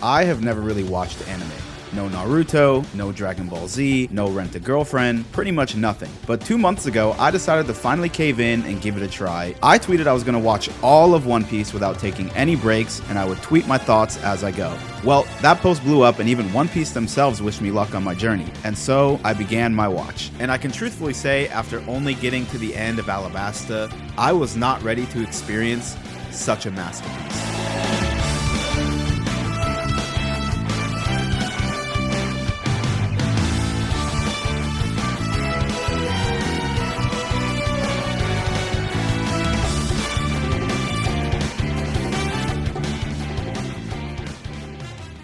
I have never really watched anime. No Naruto, no Dragon Ball Z, no Rent a Girlfriend, pretty much nothing. But 2 months ago, I decided to finally cave in and give it a try. I tweeted I was going to watch all of One Piece without taking any breaks, and I would tweet my thoughts as I go. Well, that post blew up, and even One Piece themselves wished me luck on my journey. And so, I began my watch. And I can truthfully say, after only getting to the end of Alabasta, I was not ready to experience such a masterpiece.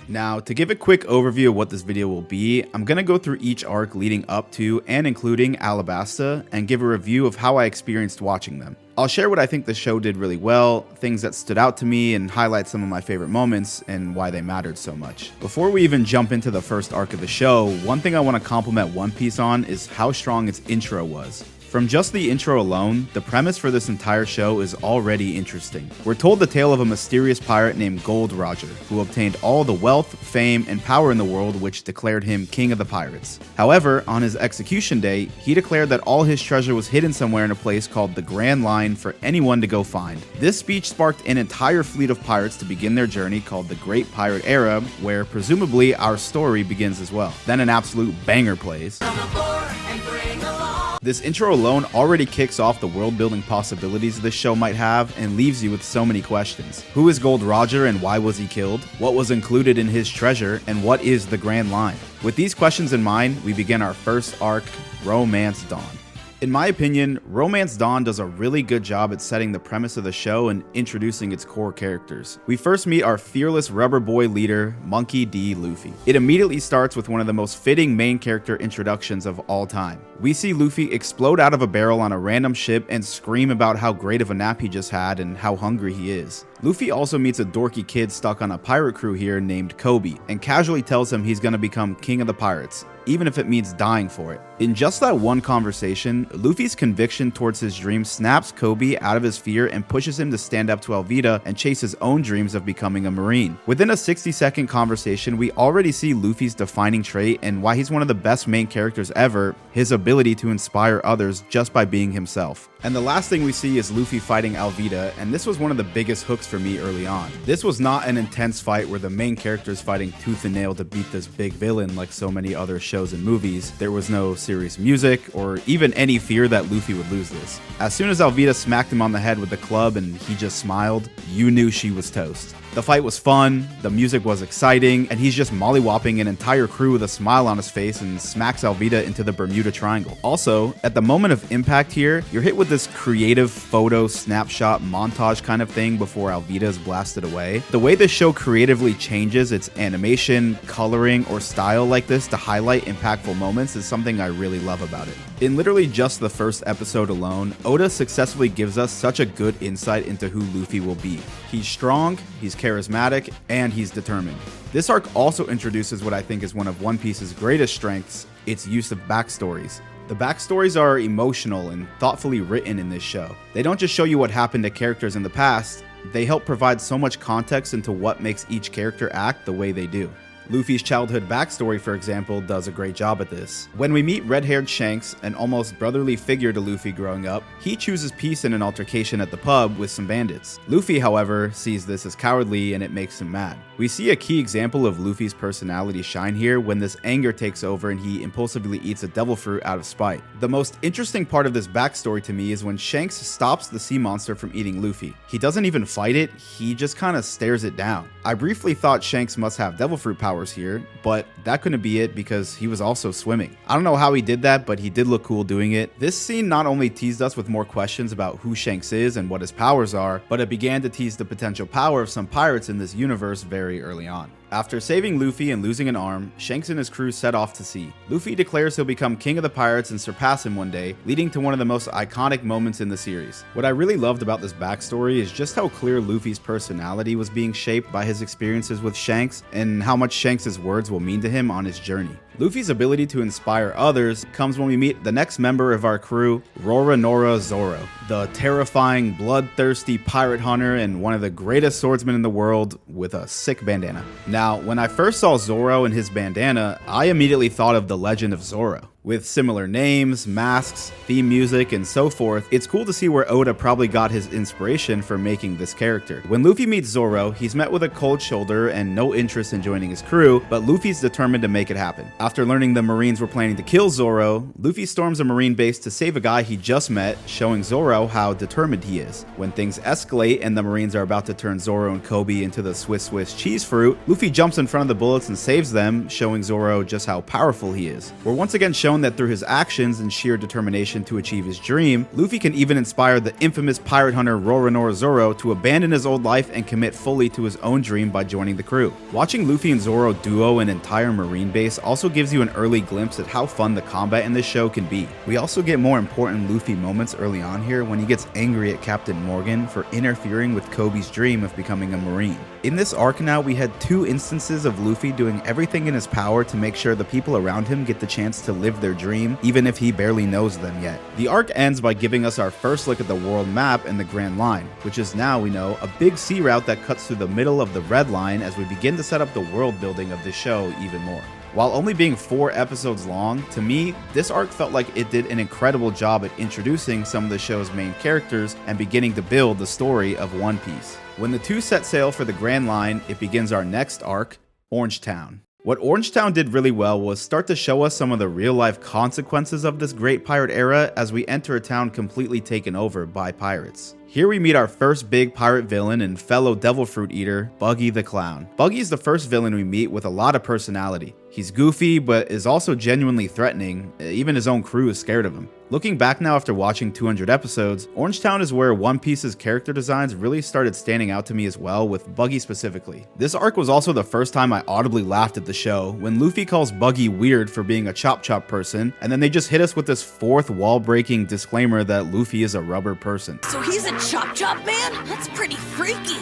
Now, to give a quick overview of what this video will be, I'm going to go through each arc leading up to and including Alabasta and give a review of how I experienced watching them. I'll share what I think the show did really well, things that stood out to me, and highlight some of my favorite moments and why they mattered so much. Before we even jump into the first arc of the show, one thing I want to compliment One Piece on is how strong its intro was. From just the intro alone, the premise for this entire show is already interesting. We're told the tale of a mysterious pirate named Gold Roger, who obtained all the wealth, fame, and power in the world, which declared him king of the pirates. However, on his execution day, he declared that all his treasure was hidden somewhere in a place called the Grand Line for anyone to go find. This speech sparked an entire fleet of pirates to begin their journey called the Great Pirate Era, where presumably our story begins as well. Then an absolute banger plays. This intro alone already kicks off the world-building possibilities this show might have and leaves you with so many questions. Who is Gold Roger and why was he killed? What was included in his treasure? And what is the Grand Line? With these questions in mind, we begin our first arc, Romance Dawn. In my opinion, Romance Dawn does a really good job at setting the premise of the show and introducing its core characters. We first meet our fearless rubber boy leader, Monkey D. Luffy. It immediately starts with one of the most fitting main character introductions of all time. We see Luffy explode out of a barrel on a random ship and scream about how great of a nap he just had and how hungry he is. Luffy also meets a dorky kid stuck on a pirate crew here named Kobe and casually tells him he's gonna become king of the pirates, even if it means dying for it. In just that one conversation, Luffy's conviction towards his dream snaps Kobe out of his fear and pushes him to stand up to Alvida and chase his own dreams of becoming a Marine. Within a 60-second conversation, we already see Luffy's defining trait and why he's one of the best main characters ever, his ability to inspire others just by being himself. And the last thing we see is Luffy fighting Alvida, and this was one of the biggest hooks for me early on. This was not an intense fight where the main character is fighting tooth and nail to beat this big villain like so many other shows and movies. There was no serious music or even any fear that Luffy would lose this. As soon as Alvida smacked him on the head with the club and he just smiled, you knew she was toast. The fight was fun, the music was exciting, and he's just mollywopping an entire crew with a smile on his face and smacks Alvida into the Bermuda Triangle. Also, at the moment of impact here, you're hit with this creative photo snapshot montage kind of thing before Alvida is blasted away. The way this show creatively changes its animation, coloring, or style like this to highlight impactful moments is something I really love about it. In literally just the first episode alone, Oda successfully gives us such a good insight into who Luffy will be. He's strong, he's charismatic, and he's determined. This arc also introduces what I think is one of One Piece's greatest strengths, its use of backstories. The backstories are emotional and thoughtfully written in this show. They don't just show you what happened to characters in the past, they help provide so much context into what makes each character act the way they do. Luffy's childhood backstory, for example, does a great job at this. When we meet red-haired Shanks, an almost brotherly figure to Luffy growing up, he chooses peace in an altercation at the pub with some bandits. Luffy, however, sees this as cowardly and it makes him mad. We see a key example of Luffy's personality shine here when this anger takes over and he impulsively eats a devil fruit out of spite. The most interesting part of this backstory to me is when Shanks stops the sea monster from eating Luffy. He doesn't even fight it, he just kind of stares it down. I briefly thought Shanks must have devil fruit powers here, but that couldn't be it because he was also swimming. I don't know how he did that, but he did look cool doing it. This scene not only teased us with more questions about who Shanks is and what his powers are, but it began to tease the potential power of some pirates in this universe very early on. After saving Luffy and losing an arm, Shanks and his crew set off to sea. Luffy declares he'll become king of the pirates and surpass him one day, leading to one of the most iconic moments in the series. What I really loved about this backstory is just how clear Luffy's personality was being shaped by his experiences with Shanks and how much Shanks' words will mean to him on his journey. Luffy's ability to inspire others comes when we meet the next member of our crew, Roronoa Zoro, the terrifying, bloodthirsty pirate hunter and one of the greatest swordsmen in the world with a sick bandana. Now, when I first saw Zoro and his bandana, I immediately thought of The Legend of Zoro. With similar names, masks, theme music, and so forth, it's cool to see where Oda probably got his inspiration for making this character. When Luffy meets Zoro, he's met with a cold shoulder and no interest in joining his crew, but Luffy's determined to make it happen. After learning the Marines were planning to kill Zoro, Luffy storms a Marine base to save a guy he just met, showing Zoro how determined he is. When things escalate and the Marines are about to turn Zoro and Kobe into the Swiss cheese fruit, Luffy jumps in front of the bullets and saves them, showing Zoro just how powerful he is. We're once again shown that through his actions and sheer determination to achieve his dream, Luffy can even inspire the infamous pirate hunter Roronoa Zoro to abandon his old life and commit fully to his own dream by joining the crew. Watching Luffy and Zoro duo an entire Marine base also gives you an early glimpse at how fun the combat in this show can be. We also get more important Luffy moments early on here when he gets angry at Captain Morgan for interfering with Kobe's dream of becoming a Marine. In this arc now, we had 2 instances of Luffy doing everything in his power to make sure the people around him get the chance to live their dream, even if he barely knows them yet. The arc ends by giving us our first look at the world map and the Grand Line, which is now, we know, a big sea route that cuts through the middle of the Red Line as we begin to set up the world building of the show even more. While only being 4 episodes long, to me, this arc felt like it did an incredible job at introducing some of the show's main characters and beginning to build the story of One Piece. When the 2 set sail for the Grand Line, it begins our next arc, Orangetown. What Orangetown did really well was start to show us some of the real-life consequences of this great pirate era as we enter a town completely taken over by pirates. Here we meet our first big pirate villain and fellow devil fruit eater, Buggy the Clown. Buggy is the first villain we meet with a lot of personality. He's goofy, but is also genuinely threatening. Even his own crew is scared of him. Looking back now after watching 200 episodes, Orangetown is where One Piece's character designs really started standing out to me as well, with Buggy specifically. This arc was also the first time I audibly laughed at the show, when Luffy calls Buggy weird for being a chop chop person, and then they just hit us with this 4th wall-breaking disclaimer that Luffy is a rubber person. So he's a chop chop man? That's pretty freaky.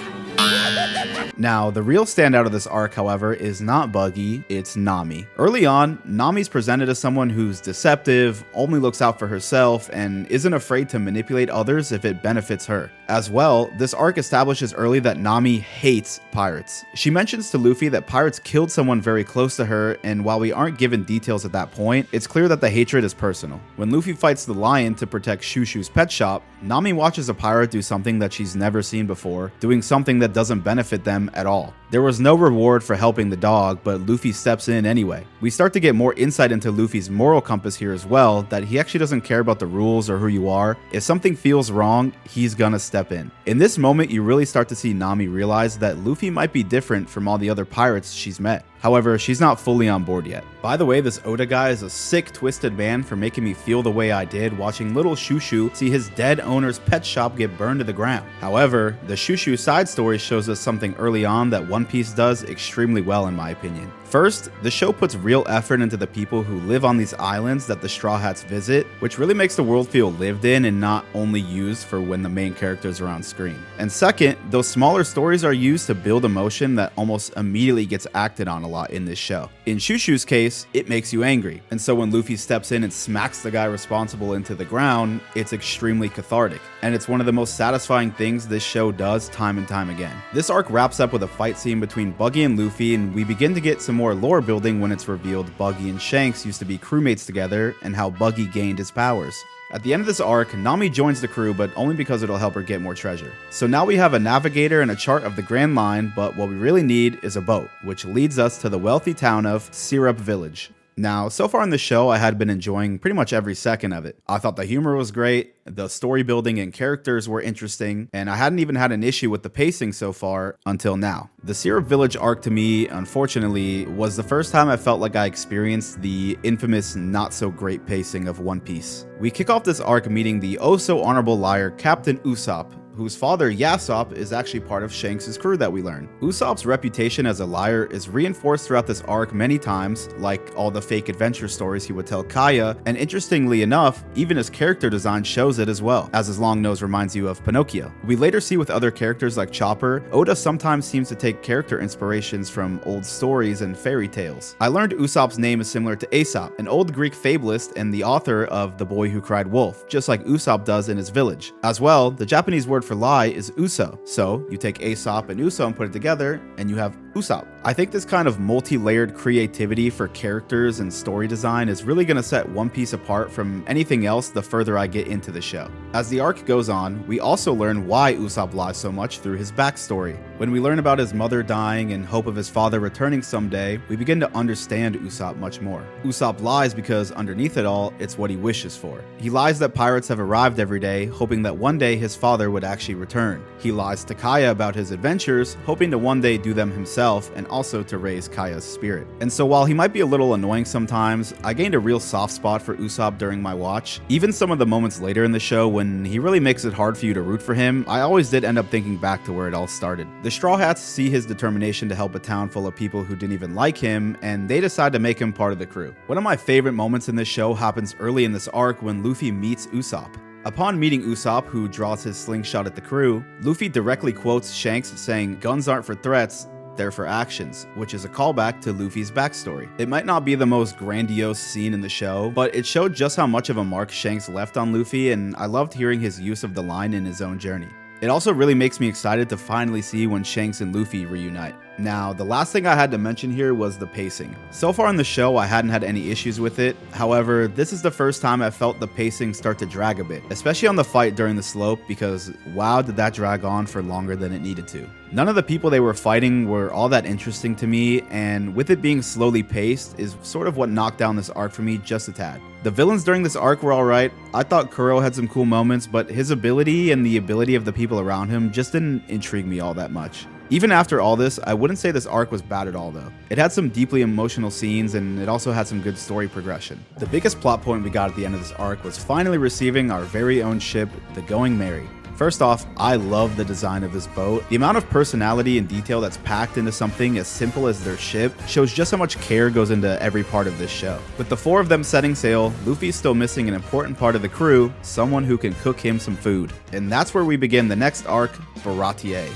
Now, the real standout of this arc, however, is not Buggy, it's Nami. Early on, Nami's presented as someone who's deceptive, only looks out for herself, and isn't afraid to manipulate others if it benefits her. As well, this arc establishes early that Nami hates pirates. She mentions to Luffy that pirates killed someone very close to her, and while we aren't given details at that point, it's clear that the hatred is personal. When Luffy fights the lion to protect Shushu's pet shop, Nami watches a pirate do something that she's never seen before, doing something that doesn't benefit them at all. There was no reward for helping the dog, but Luffy steps in anyway. We start to get more insight into Luffy's moral compass here as well, that he actually doesn't care about the rules or who you are. If something feels wrong, he's gonna step in. In this moment, you really start to see Nami realize that Luffy might be different from all the other pirates she's met. However, she's not fully on board yet. By the way, this Oda guy is a sick, twisted man for making me feel the way I did watching little Shushu see his dead owner's pet shop get burned to the ground. However, the Shushu side story shows us something early on that One Piece does extremely well in my opinion. First, the show puts real effort into the people who live on these islands that the Straw Hats visit, which really makes the world feel lived in and not only used for when the main characters are on screen. And second, those smaller stories are used to build emotion that almost immediately gets acted on a lot in this show. In Shushu's case, it makes you angry, and so when Luffy steps in and smacks the guy responsible into the ground, it's extremely cathartic, and it's one of the most satisfying things this show does time and time again. This arc wraps up with a fight scene between Buggy and Luffy, and we begin to get some more lore building when it's revealed Buggy and Shanks used to be crewmates together and how Buggy gained his powers. At the end of this arc, Nami joins the crew, but only because it'll help her get more treasure. So now we have a navigator and a chart of the Grand Line, but what we really need is a boat, which leads us to the wealthy town of Syrup Village. Now, so far in the show, I had been enjoying pretty much every second of it. I thought the humor was great, the story building and characters were interesting, and I hadn't even had an issue with the pacing so far until now. The Syrup Village arc to me, unfortunately, was the first time I felt like I experienced the infamous not so great pacing of One Piece. We kick off this arc meeting the oh so honorable liar Captain Usopp, whose father Yasopp is actually part of Shanks' crew that we learn. Usopp's reputation as a liar is reinforced throughout this arc many times, like all the fake adventure stories he would tell Kaya, and interestingly enough, even his character design shows it as well, as his long nose reminds you of Pinocchio. We later see with other characters like Chopper, Oda sometimes seems to take character inspirations from old stories and fairy tales. I learned Usopp's name is similar to Aesop, an old Greek fabulist and the author of The Boy Who Cried Wolf, just like Usopp does in his village. As well, the Japanese word for lie is Uso, so you take Aesop and Uso and put it together, and you have Usopp. I think this kind of multi-layered creativity for characters and story design is really going to set One Piece apart from anything else the further I get into the show. As the arc goes on, we also learn why Usopp lies so much through his backstory. When we learn about his mother dying and hope of his father returning someday, we begin to understand Usopp much more. Usopp lies because underneath it all, it's what he wishes for. He lies that pirates have arrived every day, hoping that one day his father would actually return. He lies to Kaya about his adventures, hoping to one day do them himself and also to raise Kaya's spirit. And so while he might be a little annoying sometimes, I gained a real soft spot for Usopp during my watch. Even some of the moments later in the show when he really makes it hard for you to root for him, I always did end up thinking back to where it all started. The Straw Hats see his determination to help a town full of people who didn't even like him, and they decide to make him part of the crew. One of my favorite moments in this show happens early in this arc when Luffy meets Usopp. Upon meeting Usopp, who draws his slingshot at the crew, Luffy directly quotes Shanks saying, "Guns aren't for threats, they're for actions," which is a callback to Luffy's backstory. It might not be the most grandiose scene in the show, but it showed just how much of a mark Shanks left on Luffy, and I loved hearing his use of the line in his own journey. It also really makes me excited to finally see when Shanks and Luffy reunite. Now, the last thing I had to mention here was the pacing. So far in the show, I hadn't had any issues with it. However, this is the first time I felt the pacing start to drag a bit, especially on the fight during the slope, because wow, did that drag on for longer than it needed to. None of the people they were fighting were all that interesting to me, and with it being slowly paced is sort of what knocked down this arc for me just a tad. The villains during this arc were alright. I thought Kuro had some cool moments, but his ability and the ability of the people around him just didn't intrigue me all that much. Even after all this, I wouldn't say this arc was bad at all though. It had some deeply emotional scenes and it also had some good story progression. The biggest plot point we got at the end of this arc was finally receiving our very own ship, the Going Merry. First off, I love the design of this boat. The amount of personality and detail that's packed into something as simple as their ship shows just how much care goes into every part of this show. With the four of them setting sail, Luffy's still missing an important part of the crew, someone who can cook him some food. And that's where we begin the next arc, Baratie.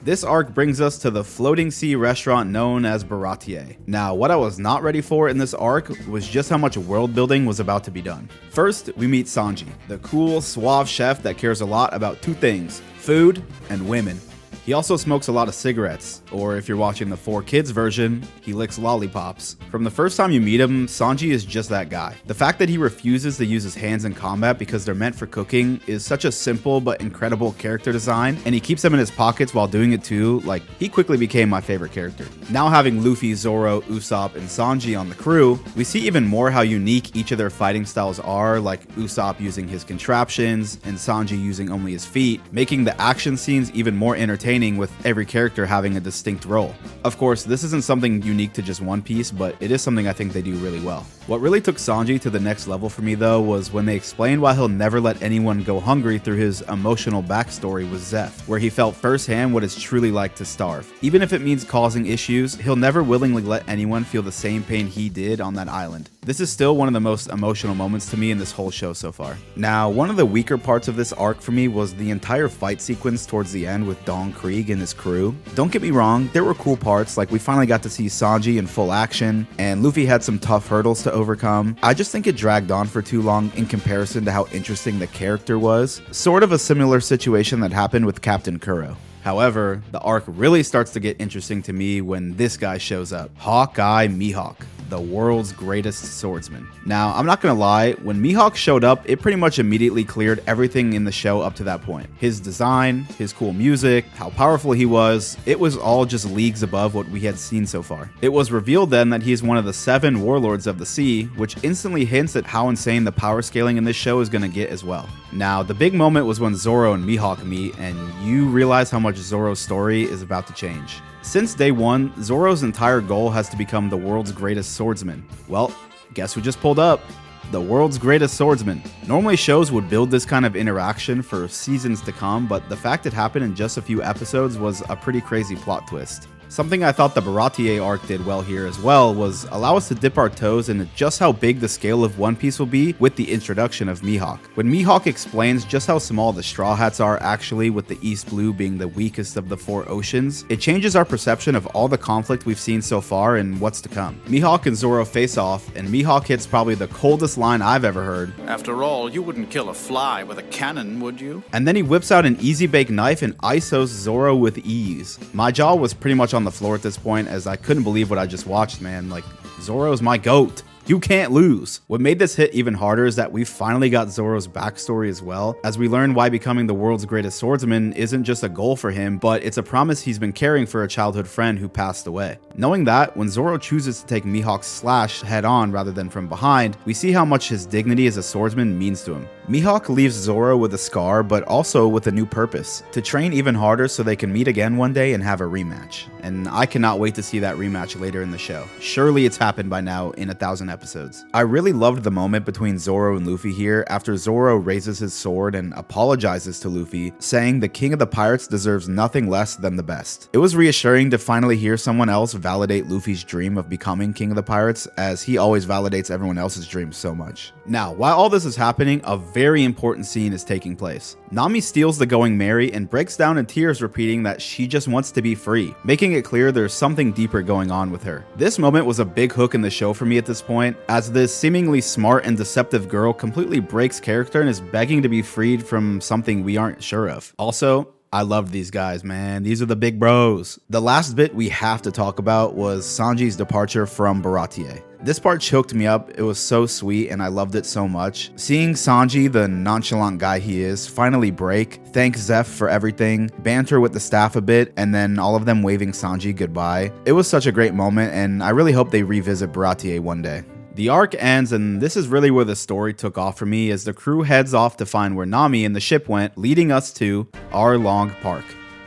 This arc brings us to the floating sea restaurant known as Baratie. Now, what I was not ready for in this arc was just how much world building was about to be done. First, we meet Sanji, the cool, suave chef that cares a lot about two things: food and women. He also smokes a lot of cigarettes, or if you're watching the 4Kids version, he licks lollipops. From the first time you meet him, Sanji is just that guy. The fact that he refuses to use his hands in combat because they're meant for cooking is such a simple but incredible character design, and he keeps them in his pockets while doing it too. Like, he quickly became my favorite character. Now having Luffy, Zoro, Usopp, and Sanji on the crew, we see even more how unique each of their fighting styles are, like Usopp using his contraptions and Sanji using only his feet, making the action scenes even more entertaining with every character having a distinct role. Of course, this isn't something unique to just One Piece, but it is something I think they do really well. What really took Sanji to the next level for me though was when they explained why he'll never let anyone go hungry through his emotional backstory with Zeph, where he felt firsthand what it's truly like to starve. Even if it means causing issues, he'll never willingly let anyone feel the same pain he did on that island. This is still one of the most emotional moments to me in this whole show so far. Now, one of the weaker parts of this arc for me was the entire fight sequence towards the end with Don Krieg and his crew. Don't get me wrong, there were cool parts, like we finally got to see Sanji in full action, and Luffy had some tough hurdles to overcome. I just think it dragged on for too long in comparison to how interesting the character was. Sort of a similar situation that happened with Captain Kuro. However, the arc really starts to get interesting to me when this guy shows up, Hawkeye Mihawk, the world's greatest swordsman. Now, I'm not gonna lie, when Mihawk showed up, it pretty much immediately cleared everything in the show up to that point. His design, his cool music, how powerful he was, it was all just leagues above what we had seen so far. It was revealed then that he is one of the 7 warlords of the sea, which instantly hints at how insane the power scaling in this show is gonna get as well. Now, the big moment was when Zoro and Mihawk meet, and you realize how much Zoro's story is about to change. Since day one, Zoro's entire goal has to become the world's greatest swordsman. Well, guess who just pulled up? the world's greatest swordsman. Normally shows would build this kind of interaction for seasons to come, but the fact it happened in just a few episodes was a pretty crazy plot twist. Something I thought the Baratie arc did well here as well was allow us to dip our toes into just how big the scale of One Piece will be with the introduction of Mihawk. When Mihawk explains just how small the Straw Hats are actually, with the East Blue being the weakest of the 4 oceans, it changes our perception of all the conflict we've seen so far and what's to come. Mihawk and Zoro face off, and Mihawk hits probably the coldest line I've ever heard. After all, you wouldn't kill a fly with a cannon, would you? And then he whips out an easy bake knife and ISOs Zoro with ease. My jaw was pretty much on the floor at this point, as I couldn't believe what I just watched, man. Like, Zoro's my GOAT. You can't lose. What made this hit even harder is that we finally got Zoro's backstory as well, as we learn why becoming the world's greatest swordsman isn't just a goal for him, but it's a promise he's been carrying for a childhood friend who passed away. Knowing that, when Zoro chooses to take Mihawk's slash head on rather than from behind, we see how much his dignity as a swordsman means to him. Mihawk leaves Zoro with a scar, but also with a new purpose: to train even harder so they can meet again one day and have a rematch. And I cannot wait to see that rematch later in the show. Surely it's happened by now in 1,000 episodes. I really loved the moment between Zoro and Luffy here after Zoro raises his sword and apologizes to Luffy, saying the king of the pirates deserves nothing less than the best. It was reassuring to finally hear someone else validate Luffy's dream of becoming king of the pirates, as he always validates everyone else's dreams so much. Now, while all this is happening, a very important scene is taking place. Nami steals the Going Merry and breaks down in tears, repeating that she just wants to be free, making it clear there's something deeper going on with her. This moment was a big hook in the show for me at this point, as this seemingly smart and deceptive girl completely breaks character and is begging to be freed from something we aren't sure of. Also, I loved these guys, man. These are the big bros. The last bit we have to talk about was Sanji's departure from Baratie. This part choked me up. It was so sweet and I loved it so much. Seeing Sanji, the nonchalant guy he is, finally break, thank Zeph for everything, banter with the staff a bit, and then all of them waving Sanji goodbye. It was such a great moment, and I really hope they revisit Baratie one day. The arc ends, and this is really where the story took off for me, as the crew heads off to find where Nami and the ship went, leading us to Arlong Park.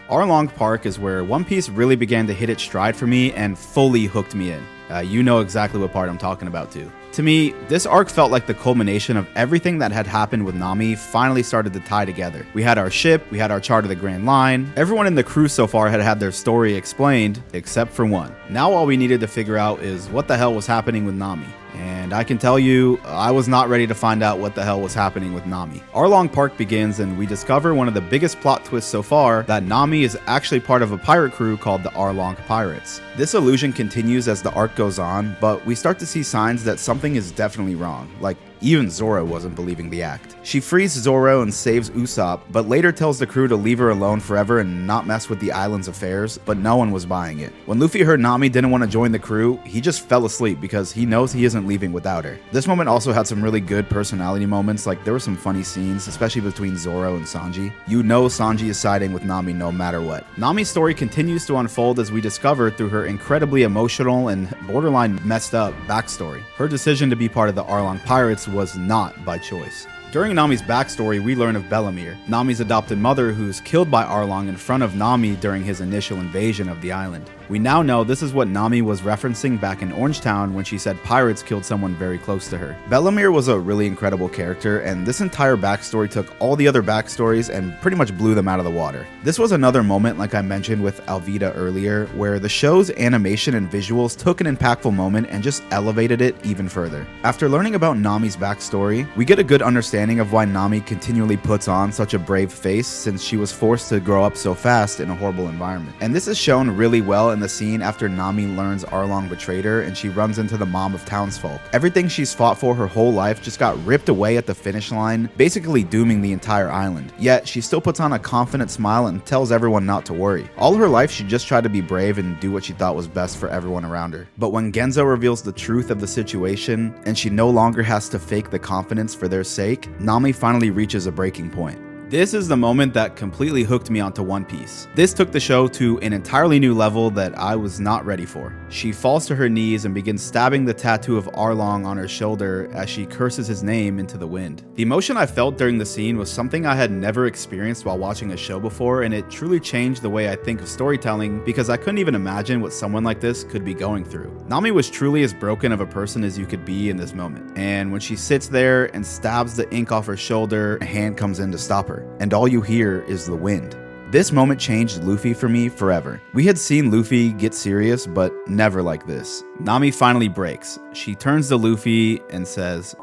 Arlong Park is where One Piece really began to hit its stride for me and fully hooked me in. You know exactly what part I'm talking about too. To me, this arc felt like the culmination of everything that had happened with Nami finally started to tie together. We had our ship, we had our chart of the Grand Line, everyone in the crew so far had their story explained, except for one. Now all we needed to figure out is what the hell was happening with Nami. And I can tell you, I was not ready to find out what the hell was happening with Nami. Arlong Park begins and we discover one of the biggest plot twists so far, that Nami is actually part of a pirate crew called the Arlong Pirates. This illusion continues as the arc goes on, but we start to see signs that something is definitely wrong. Like, even Zoro wasn't believing the act. She frees Zoro and saves Usopp, but later tells the crew to leave her alone forever and not mess with the island's affairs, but no one was buying it. When Luffy heard Nami didn't want to join the crew, he just fell asleep because he knows he isn't leaving without her. This moment also had some really good personality moments, like there were some funny scenes, especially between Zoro and Sanji. You know Sanji is siding with Nami no matter what. Nami's story continues to unfold as we discover through her incredibly emotional and borderline messed up backstory. Her decision to be part of the Arlong Pirates was not by choice. During Nami's backstory, we learn of Bellemere, Nami's adopted mother, who's killed by Arlong in front of Nami during his initial invasion of the island. We now know this is what Nami was referencing back in Orangetown when she said pirates killed someone very close to her. Bellemere was a really incredible character, and this entire backstory took all the other backstories and pretty much blew them out of the water. This was another moment, like I mentioned with Alvida earlier, where the show's animation and visuals took an impactful moment and just elevated it even further. After learning about Nami's backstory, we get a good understanding of why Nami continually puts on such a brave face, since she was forced to grow up so fast in a horrible environment. And this is shown really well in the scene after Nami learns Arlong betrayed her and she runs into the mom of townsfolk. Everything she's fought for her whole life just got ripped away at the finish line, basically dooming the entire island. Yet she still puts on a confident smile and tells everyone not to worry. All her life she just tried to be brave and do what she thought was best for everyone around her. But when Genzo reveals the truth of the situation and she no longer has to fake the confidence for their sake, Nami finally reaches a breaking point. This is the moment that completely hooked me onto One Piece. This took the show to an entirely new level that I was not ready for. She falls to her knees and begins stabbing the tattoo of Arlong on her shoulder as she curses his name into the wind. The emotion I felt during the scene was something I had never experienced while watching a show before, and it truly changed the way I think of storytelling because I couldn't even imagine what someone like this could be going through. Nami was truly as broken of a person as you could be in this moment, and when she sits there and stabs the ink off her shoulder, a hand comes in to stop her, and all you hear is the wind. This moment changed Luffy for me forever. We had seen Luffy get serious, but never like this. Nami finally breaks. She turns to Luffy and says,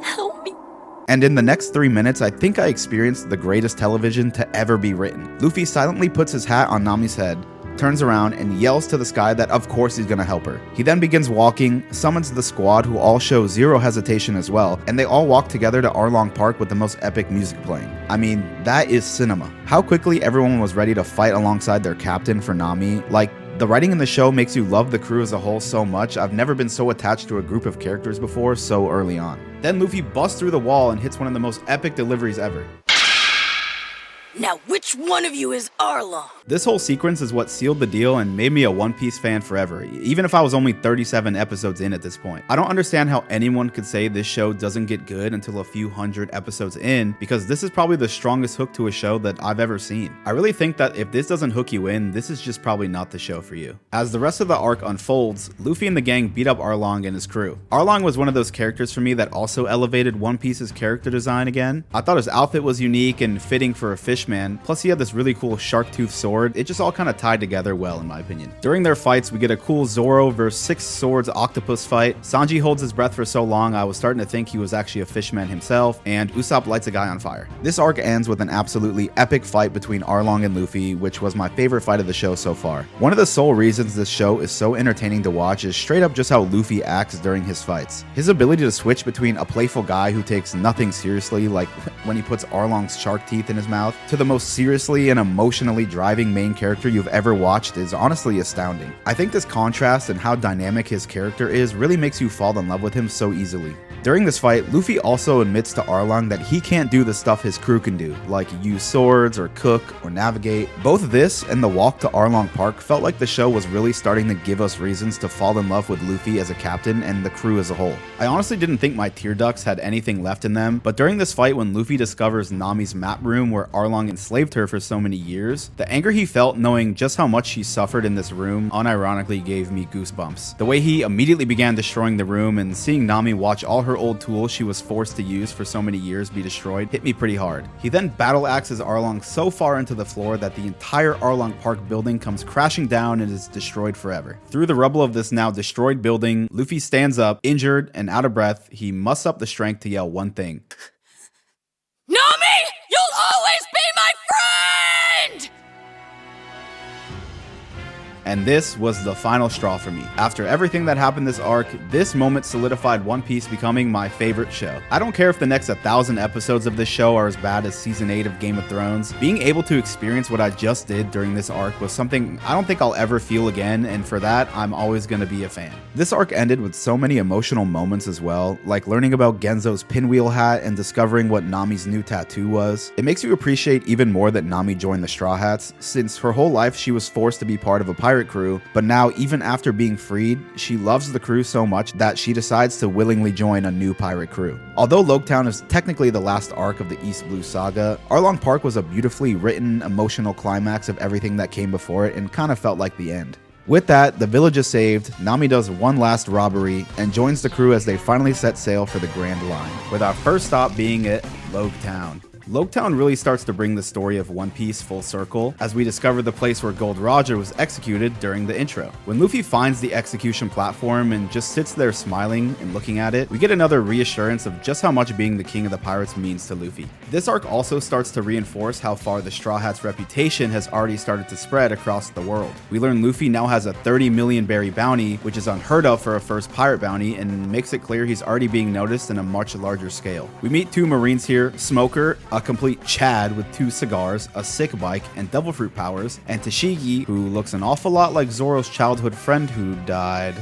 Help me. and in the next 3 minutes, I think I experienced the greatest television to ever be written. Luffy silently puts his hat on Nami's head, turns around and yells to the sky that of course he's gonna help her. He then begins walking, summons the squad who all show zero hesitation as well, and they all walk together to Arlong Park with the most epic music playing. I mean, that is cinema. How quickly everyone was ready to fight alongside their captain for Nami. Like, the writing in the show makes you love the crew as a whole so much. I've never been so attached to a group of characters before so early on. Then Luffy busts through the wall and hits one of the most epic deliveries ever. Now, which one of you is Arlong? This whole sequence is what sealed the deal and made me a One Piece fan forever, even if I was only 37 episodes in at this point. I don't understand how anyone could say this show doesn't get good until a few hundred episodes in, because this is probably the strongest hook to a show that I've ever seen. I really think that if this doesn't hook you in, this is just probably not the show for you. As the rest of the arc unfolds, Luffy and the gang beat up Arlong and his crew. Arlong was one of those characters for me that also elevated One Piece's character design again. I thought his outfit was unique and fitting for a fishman, plus he had this really cool shark tooth sword. It just all kind of tied together well in my opinion. During their fights, we get a cool Zoro vs 6 swords octopus fight. Sanji holds his breath for so long I was starting to think he was actually a fishman himself, and Usopp lights a guy on fire. This arc ends with an absolutely epic fight between Arlong and Luffy, which was my favorite fight of the show so far. One of the sole reasons this show is so entertaining to watch is straight up just how Luffy acts during his fights. His ability to switch between a playful guy who takes nothing seriously, like when he puts Arlong's shark teeth in his mouth, to the most seriously and emotionally driving main character you've ever watched is honestly astounding. I think this contrast and how dynamic his character is really makes you fall in love with him so easily. During this fight, Luffy also admits to Arlong that he can't do the stuff his crew can do, like use swords or cook or navigate. Both this and the walk to Arlong Park felt like the show was really starting to give us reasons to fall in love with Luffy as a captain and the crew as a whole. I honestly didn't think my tear ducts had anything left in them, but during this fight when Luffy discovers Nami's map room where Arlong enslaved her for so many years, the anger he felt knowing just how much she suffered in this room unironically gave me goosebumps. The way he immediately began destroying the room and seeing Nami watch all her old tools she was forced to use for so many years be destroyed hit me pretty hard. He then battle axes Arlong so far into the floor that the entire Arlong Park building comes crashing down and is destroyed forever. Through the rubble of this now destroyed building, Luffy stands up, injured and out of breath. He musters up the strength to yell one thing. Nami, you'll always be my friend! And this was the final straw for me. After everything that happened this arc, this moment solidified One Piece becoming my favorite show. I don't care if the next 1,000 episodes of this show are as bad as season 8 of Game of Thrones. Being able to experience what I just did during this arc was something I don't think I'll ever feel again, and for that, I'm always gonna be a fan. This arc ended with so many emotional moments as well, like learning about Genzo's pinwheel hat and discovering what Nami's new tattoo was. It makes you appreciate even more that Nami joined the Straw Hats, since her whole life she was forced to be part of a pirate crew, but now even after being freed, she loves the crew so much that she decides to willingly join a new pirate crew. Although Loguetown is technically the last arc of the East Blue Saga, Arlong Park was a beautifully written, emotional climax of everything that came before it and kind of felt like the end. With that, the village is saved, Nami does one last robbery, and joins the crew as they finally set sail for the Grand Line, with our first stop being at Loguetown. Loguetown really starts to bring the story of One Piece full circle, as we discover the place where Gold Roger was executed during the intro. When Luffy finds the execution platform and just sits there smiling and looking at it, we get another reassurance of just how much being the king of the pirates means to Luffy. This arc also starts to reinforce how far the Straw Hats' reputation has already started to spread across the world. We learn Luffy now has a 30 million berry bounty, which is unheard of for a first pirate bounty, and makes it clear he's already being noticed in a much larger scale. We meet 2 Marines here, Smoker, a complete Chad with 2 cigars, a sick bike, and devil fruit powers, and Tashigi, who looks an awful lot like Zoro's childhood friend who died.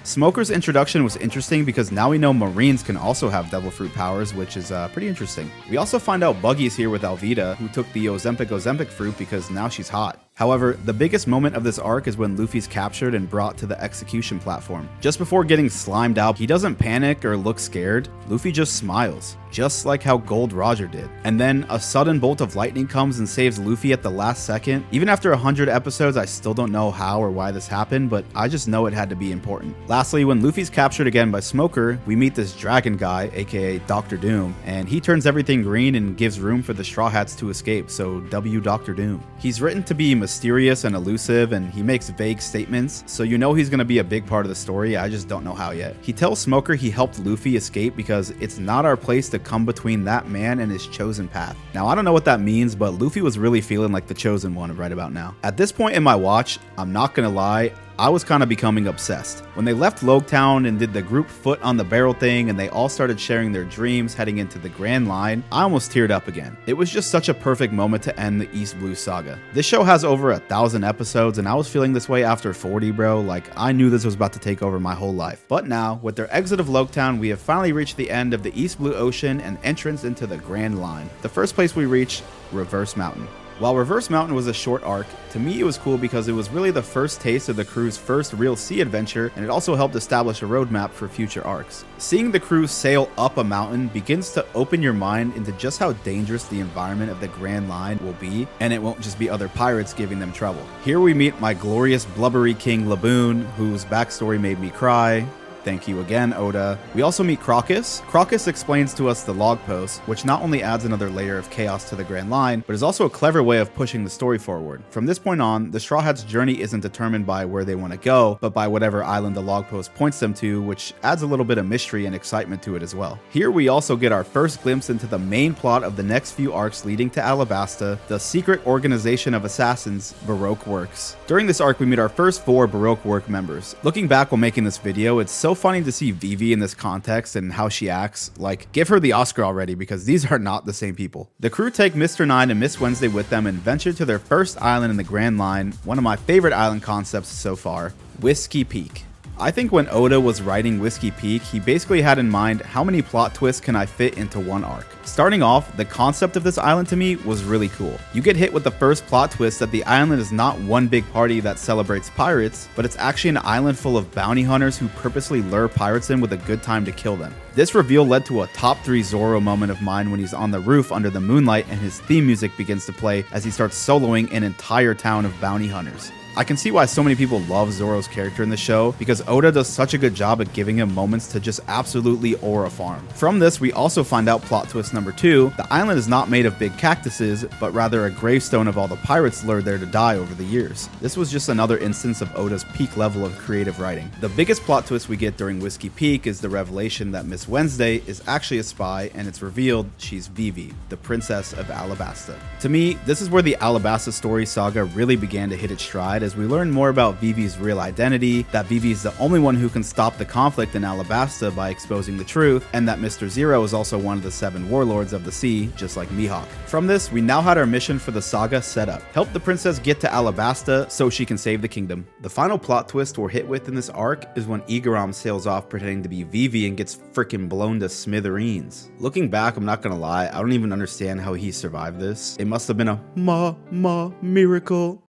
Smoker's introduction was interesting because now we know Marines can also have devil fruit powers, which is pretty interesting. We also find out Buggy's here with Alvida, who took the Ozempic fruit because now she's hot. However, the biggest moment of this arc is when Luffy's captured and brought to the execution platform. Just before getting slimed out, he doesn't panic or look scared. Luffy just smiles, just like how Gold Roger did. And then a sudden bolt of lightning comes and saves Luffy at the last second. Even after 100 episodes, I still don't know how or why this happened, but I just know it had to be important. Lastly, when Luffy's captured again by Smoker, we meet this dragon guy, aka Dr. Doom, and he turns everything green and gives room for the Straw Hats to escape, so W Dr. Doom. He's written to be mysterious and elusive, and he makes vague statements, so you know he's going to be a big part of the story. I just don't know how yet. He tells Smoker he helped Luffy escape because it's not our place to come between that man and his chosen path. Now, I don't know what that means, but Luffy was really feeling like the chosen one right about now. At this point in my watch, I'm not gonna lie, I was kind of becoming obsessed. When they left Loguetown and did the group foot on the barrel thing and they all started sharing their dreams heading into the Grand Line, I almost teared up again. It was just such a perfect moment to end the East Blue saga. This show has over 1,000 episodes and I was feeling this way after 40, bro. Like, I knew this was about to take over my whole life. But now, with their exit of Loguetown, we have finally reached the end of the East Blue Ocean and entrance into the Grand Line. The first place we reach, Reverse Mountain. While Reverse Mountain was a short arc, to me it was cool because it was really the first taste of the crew's first real sea adventure, and it also helped establish a roadmap for future arcs. Seeing the crew sail up a mountain begins to open your mind into just how dangerous the environment of the Grand Line will be, and it won't just be other pirates giving them trouble. Here we meet my glorious blubbery king Laboon, whose backstory made me cry. Thank you again, Oda. We also meet Crocus. Crocus explains to us the log post, which not only adds another layer of chaos to the Grand Line, but is also a clever way of pushing the story forward. From this point on, the Straw Hats' journey isn't determined by where they want to go, but by whatever island the log post points them to, which adds a little bit of mystery and excitement to it as well. Here we also get our first glimpse into the main plot of the next few arcs leading to Alabasta, the secret organization of assassins, Baroque Works. During this arc, we meet our first 4 Baroque Work members. Looking back while making this video, it's so funny to see Vivi in this context and how she acts. Like, give her the Oscar already, because these are not the same people. The crew take Mr. 9 and Miss Wednesday with them and venture to their first island in the Grand Line, one of my favorite island concepts so far, Whisky Peak. I think when Oda was writing Whisky Peak, he basically had in mind how many plot twists can I fit into one arc. Starting off, the concept of this island to me was really cool. You get hit with the first plot twist that the island is not one big party that celebrates pirates, but it's actually an island full of bounty hunters who purposely lure pirates in with a good time to kill them. This reveal led to a top 3 Zoro moment of mine when he's on the roof under the moonlight and his theme music begins to play as he starts soloing an entire town of bounty hunters. I can see why so many people love Zoro's character in the show, because Oda does such a good job at giving him moments to just absolutely aura farm. From this, we also find out plot twist number 2, the island is not made of big cactuses, but rather a gravestone of all the pirates lured there to die over the years. This was just another instance of Oda's peak level of creative writing. The biggest plot twist we get during Whisky Peak is the revelation that Miss Wednesday is actually a spy, and it's revealed she's Vivi, the princess of Alabasta. To me, this is where the Alabasta story saga really began to hit its stride, as we learn more about Vivi's real identity, that Vivi's the only one who can stop the conflict in Alabasta by exposing the truth, and that Mr. Zero is also one of the 7 warlords of the sea, just like Mihawk. From this, we now had our mission for the saga set up. Help the princess get to Alabasta so she can save the kingdom. The final plot twist we're hit with in this arc is when Igaram sails off pretending to be Vivi and gets freaking blown to smithereens. Looking back, I'm not gonna lie, I don't even understand how he survived this. It must have been a miracle.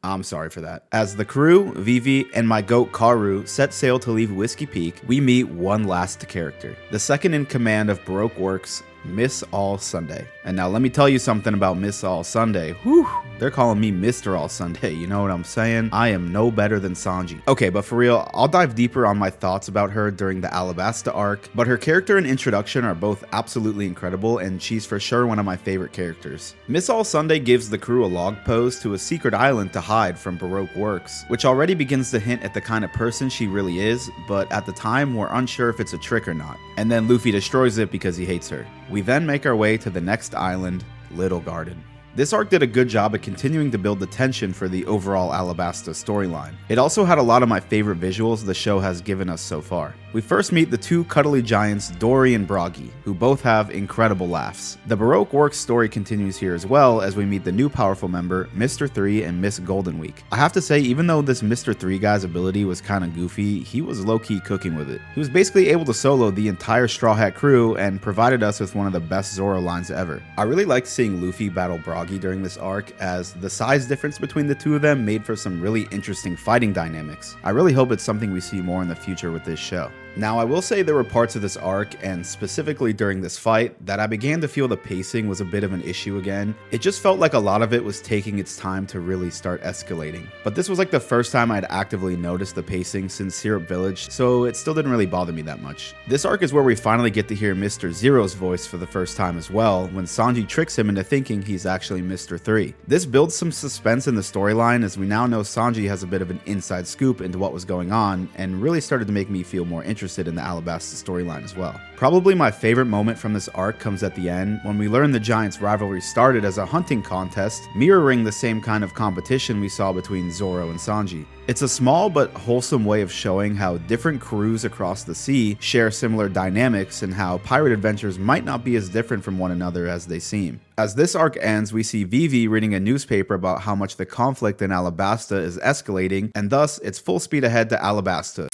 I'm sorry for that. As the crew, Vivi, and my goat Karu set sail to leave Whisky Peak, we meet one last character, the second in command of Baroque Works, Miss All Sunday. And now let me tell you something about Miss All Sunday. Whew, they're calling me Mr. All Sunday, you know what I'm saying? I am no better than Sanji. Okay, but for real, I'll dive deeper on my thoughts about her during the Alabasta arc, but her character and introduction are both absolutely incredible, and she's for sure one of my favorite characters. Miss All Sunday gives the crew a log post to a secret island to hide from Baroque Works, which already begins to hint at the kind of person she really is, but at the time we're unsure if it's a trick or not. And then Luffy destroys it because he hates her. We then make our way to the next island, Little Garden. This arc did a good job at continuing to build the tension for the overall Alabasta storyline. It also had a lot of my favorite visuals the show has given us so far. We first meet the two cuddly giants Dory and Bragi, who both have incredible laughs. The Baroque Works story continues here as well as we meet the new powerful member, Mr. 3 and Miss Golden Week. I have to say, even though this Mr. 3 guy's ability was kinda goofy, he was low-key cooking with it. He was basically able to solo the entire Straw Hat crew and provided us with one of the best Zoro lines ever. I really liked seeing Luffy battle Bragi during this arc, as the size difference between the two of them made for some really interesting fighting dynamics. I really hope it's something we see more in the future with this show. Now, I will say there were parts of this arc, and specifically during this fight, that I began to feel the pacing was a bit of an issue again. It just felt like a lot of it was taking its time to really start escalating. But this was like the first time I'd actively noticed the pacing since Syrup Village, so it still didn't really bother me that much. This arc is where we finally get to hear Mr. Zero's voice for the first time as well, when Sanji tricks him into thinking he's actually Mr. 3. This builds some suspense in the storyline, as we now know Sanji has a bit of an inside scoop into what was going on, and really started to make me feel more interested in the Alabasta storyline as well. Probably my favorite moment from this arc comes at the end, when we learn the Giants' rivalry started as a hunting contest, mirroring the same kind of competition we saw between Zoro and Sanji. It's a small but wholesome way of showing how different crews across the sea share similar dynamics and how pirate adventures might not be as different from one another as they seem. As this arc ends, we see Vivi reading a newspaper about how much the conflict in Alabasta is escalating, and thus it's full speed ahead to Alabasta.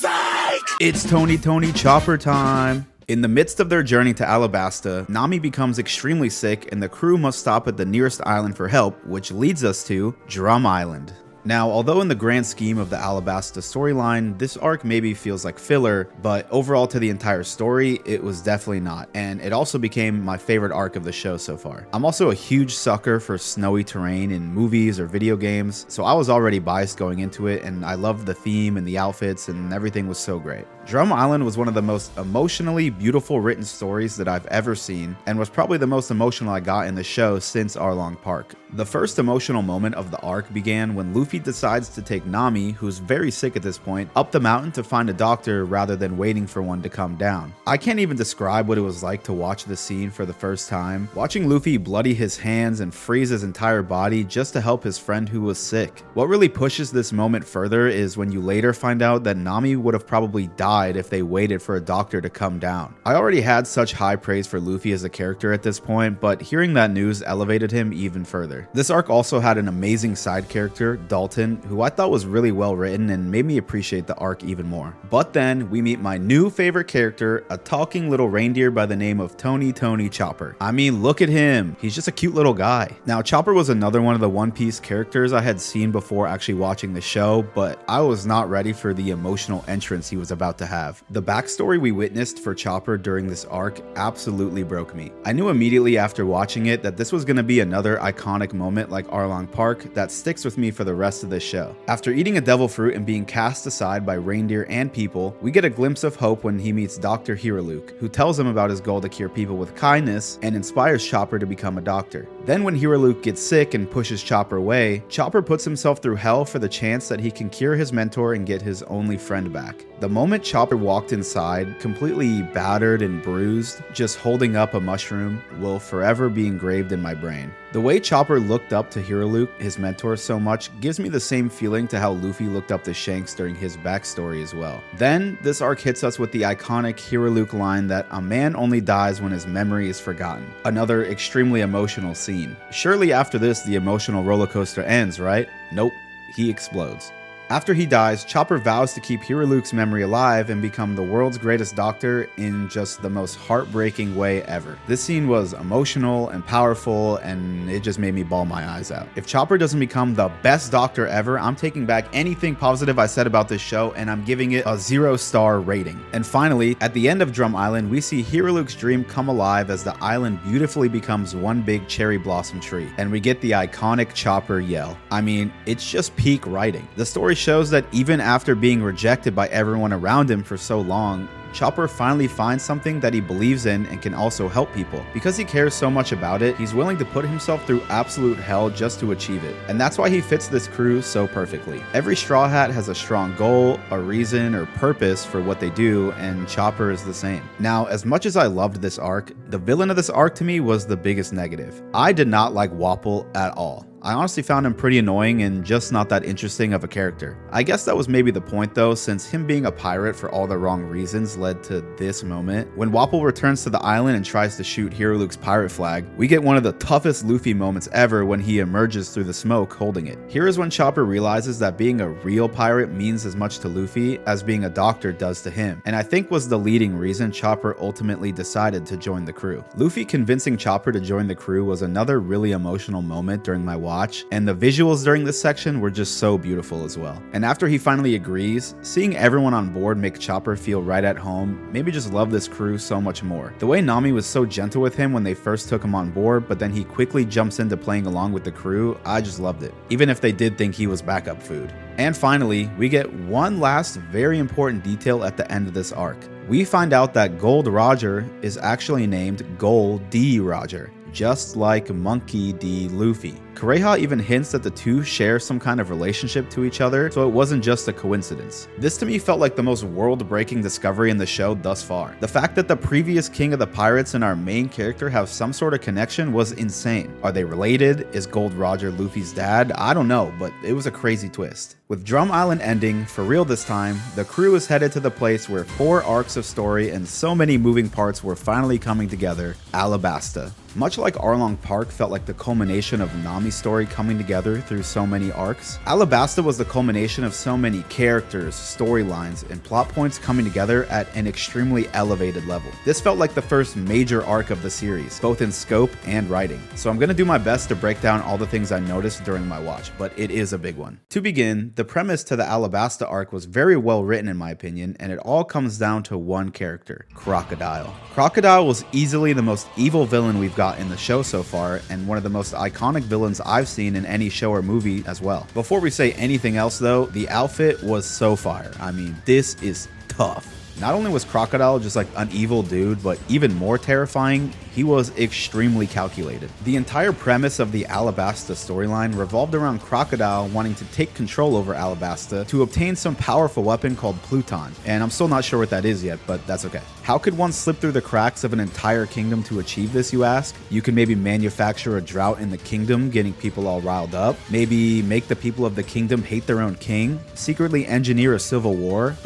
It's Tony Chopper time! In the midst of their journey to Alabasta, Nami becomes extremely sick and the crew must stop at the nearest island for help, which leads us to Drum Island. Now, although in the grand scheme of the Alabasta storyline, this arc maybe feels like filler, but overall to the entire story, it was definitely not, and it also became my favorite arc of the show so far. I'm also a huge sucker for snowy terrain in movies or video games, so I was already biased going into it, and I loved the theme and the outfits, and everything was so great. Drum Island was one of the most emotionally beautiful written stories that I've ever seen, and was probably the most emotional I got in the show since Arlong Park. The first emotional moment of the arc began when Luffy decides to take Nami, who's very sick at this point, up the mountain to find a doctor rather than waiting for one to come down. I can't even describe what it was like to watch this scene for the first time, watching Luffy bloody his hands and freeze his entire body just to help his friend who was sick. What really pushes this moment further is when you later find out that Nami would have probably died if they waited for a doctor to come down. I already had such high praise for Luffy as a character at this point, but hearing that news elevated him even further. This arc also had an amazing side character, Dalton, who I thought was really well written and made me appreciate the arc even more. But then we meet my new favorite character, a talking little reindeer by the name of Tony Chopper. I mean, look at him. He's just a cute little guy. Now, Chopper was another one of the One Piece characters I had seen before actually watching the show, but I was not ready for the emotional entrance he was about to have. The backstory we witnessed for Chopper during this arc absolutely broke me. I knew immediately after watching it that this was going to be another iconic moment like Arlong Park that sticks with me for the rest of this show. After eating a devil fruit and being cast aside by reindeer and people, we get a glimpse of hope when he meets Dr. Hiraluk, who tells him about his goal to cure people with kindness and inspires Chopper to become a doctor. Then when Hiraluk gets sick and pushes Chopper away, Chopper puts himself through hell for the chance that he can cure his mentor and get his only friend back. The moment Chopper walked inside, completely battered and bruised, just holding up a mushroom, will forever be engraved in my brain. The way Chopper looked up to Hiraluk, his mentor, so much gives me the same feeling to how Luffy looked up to Shanks during his backstory as well. Then, this arc hits us with the iconic Hiraluk line that a man only dies when his memory is forgotten. Another extremely emotional scene. Surely after this, the emotional roller coaster ends, right? Nope, he explodes. After he dies, Chopper vows to keep Hiraluk's memory alive and become the world's greatest doctor in just the most heartbreaking way ever. This scene was emotional and powerful, and it just made me bawl my eyes out. If Chopper doesn't become the best doctor ever, I'm taking back anything positive I said about this show, and I'm giving it a 0-star rating. And finally, at the end of Drum Island, we see Hiraluk's dream come alive as the island beautifully becomes one big cherry blossom tree, and we get the iconic Chopper yell. I mean, it's just peak writing. The story shows that even after being rejected by everyone around him for so long, Chopper finally finds something that he believes in and can also help people. Because he cares so much about it, he's willing to put himself through absolute hell just to achieve it. And that's why he fits this crew so perfectly. Every Straw Hat has a strong goal, a reason, or purpose for what they do, and Chopper is the same. Now, as much as I loved this arc, the villain of this arc to me was the biggest negative. I did not like Wapol at all. I honestly found him pretty annoying and just not that interesting of a character. I guess that was maybe the point though, since him being a pirate for all the wrong reasons led to this moment. When Wapol returns to the island and tries to shoot Hero Luke's pirate flag, we get one of the toughest Luffy moments ever when he emerges through the smoke holding it. Here is when Chopper realizes that being a real pirate means as much to Luffy as being a doctor does to him, and I think was the leading reason Chopper ultimately decided to join the crew. Luffy convincing Chopper to join the crew was another really emotional moment during my watch, and the visuals during this section were just so beautiful as well. And after he finally agrees, seeing everyone on board make Chopper feel right at home made me just love this crew so much more. The way Nami was so gentle with him when they first took him on board, but then he quickly jumps into playing along with the crew, I just loved it, even if they did think he was backup food. And finally, we get one last very important detail at the end of this arc. We find out that Gold Roger is actually named Gold D. Roger, just like Monkey D. Luffy. Kureha even hints that the two share some kind of relationship to each other, so it wasn't just a coincidence. This to me felt like the most world-breaking discovery in the show thus far. The fact that the previous king of the pirates and our main character have some sort of connection was insane. Are they related? Is Gold Roger Luffy's dad? I don't know, but it was a crazy twist. With Drum Island ending, for real this time, the crew is headed to the place where 4 arcs of story and so many moving parts were finally coming together, Alabasta. Much like Arlong Park felt like the culmination of Nami's story coming together through so many arcs, Alabasta was the culmination of so many characters, storylines, and plot points coming together at an extremely elevated level. This felt like the first major arc of the series, both in scope and writing. So I'm gonna do my best to break down all the things I noticed during my watch, but it is a big one. To begin, the premise to the Alabasta arc was very well written in my opinion, and it all comes down to one character, Crocodile. Crocodile was easily the most evil villain we've got in the show so far, and one of the most iconic villains I've seen in any show or movie as well. Before we say anything else though, the outfit was so fire. I mean, this is tough. Not only was Crocodile just like an evil dude, but even more terrifying, he was extremely calculated. The entire premise of the Alabasta storyline revolved around Crocodile wanting to take control over Alabasta to obtain some powerful weapon called Pluton, and I'm still not sure what that is yet, but that's okay. How could one slip through the cracks of an entire kingdom to achieve this, you ask? You can maybe manufacture a drought in the kingdom, getting people all riled up, maybe make the people of the kingdom hate their own king, secretly engineer a civil war.